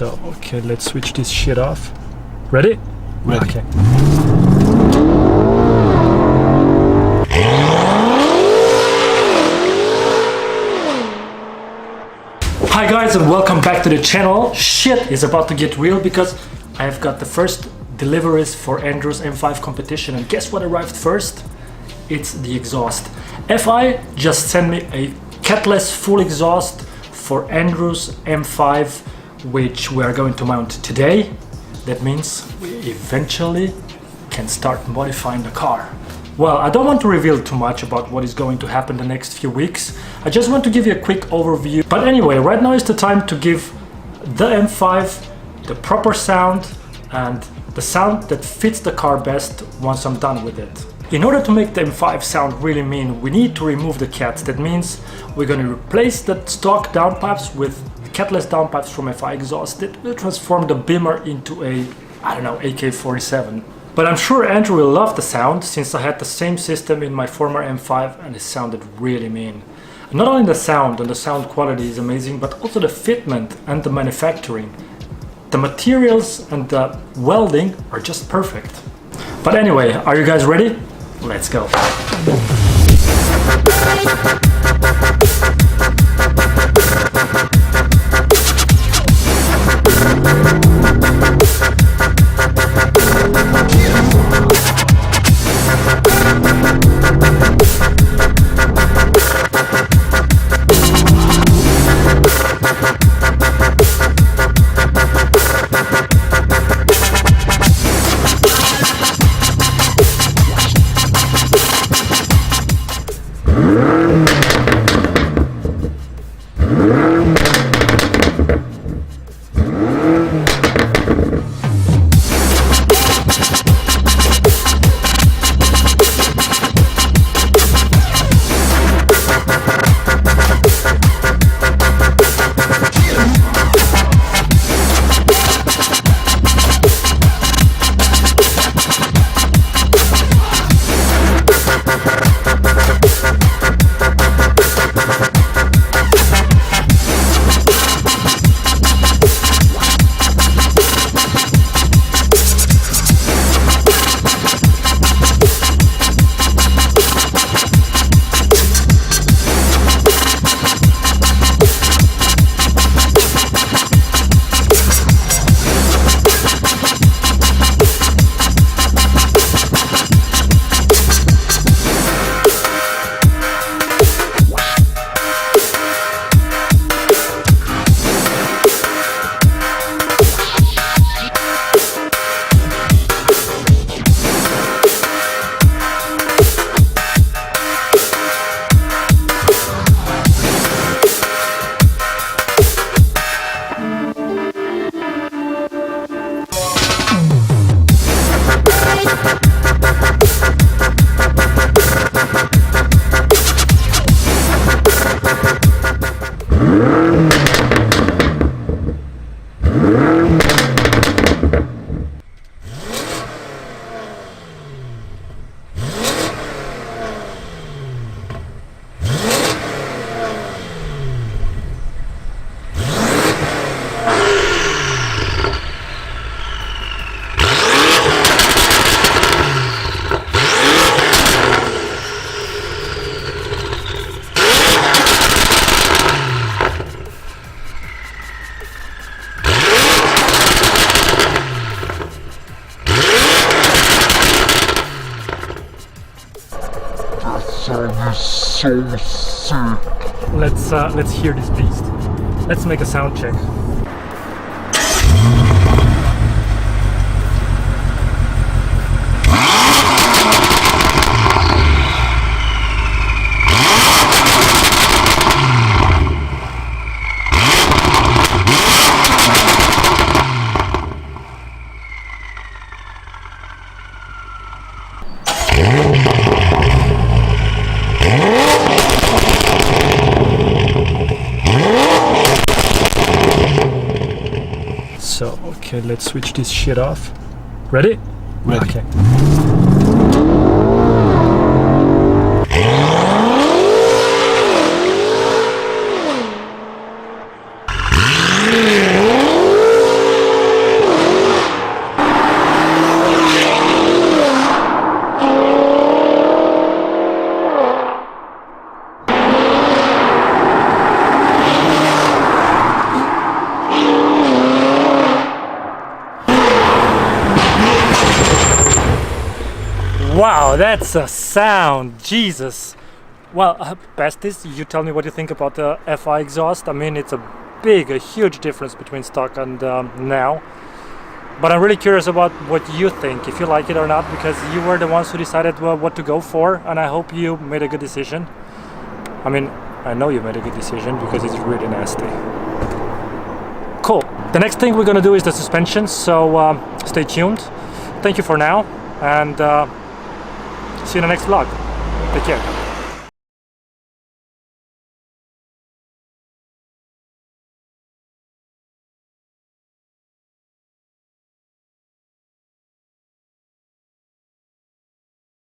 So, okay, let's switch this shit off. Ready? Ready. Okay. Hi guys, and welcome back to the channel. Shit is about to get real because I've got the first deliveries for Andrew's M5 Competition, and guess what arrived first? It's the exhaust. FI just sent me a Catless full exhaust for Andrew's M5, which we are going to mount today. That means we eventually can start modifying the car. Well, I don't want to reveal too much about what is going to happen the next few weeks. I just want to give you a quick overview. But anyway, right now is the time to give the M5 the proper sound and the sound that fits the car best once I'm done with it. In order to make the M5 sound really mean, we need to remove the cats. That means we're going to replace the stock downpipes with Catless downpipes from FI exhaust that will transform the Beamer into a, I don't know, AK-47. But I'm sure Andrew will love the sound, since I had the same system in my former M5 and it sounded really mean. And not only the sound and the sound quality is amazing, but also the fitment and the manufacturing. The materials and the welding are just perfect. But anyway, are you guys ready? Let's go. So sick. Let's hear this beast. Let's make a sound check. So, okay, let's switch this shit off. Ready? Ready. Okay. Wow, that's a sound, Jesus. Well, Besties, you tell me what you think about the FI exhaust. I mean, it's a huge difference between stock and now. But I'm really curious about what you think, if you like it or not, because you were the ones who decided what to go for, and I hope you made a good decision. I mean, I know you made a good decision because it's really nasty. Cool. The next thing we're gonna do is the suspension, so stay tuned. Thank you for now, and see you in the next vlog. Take care.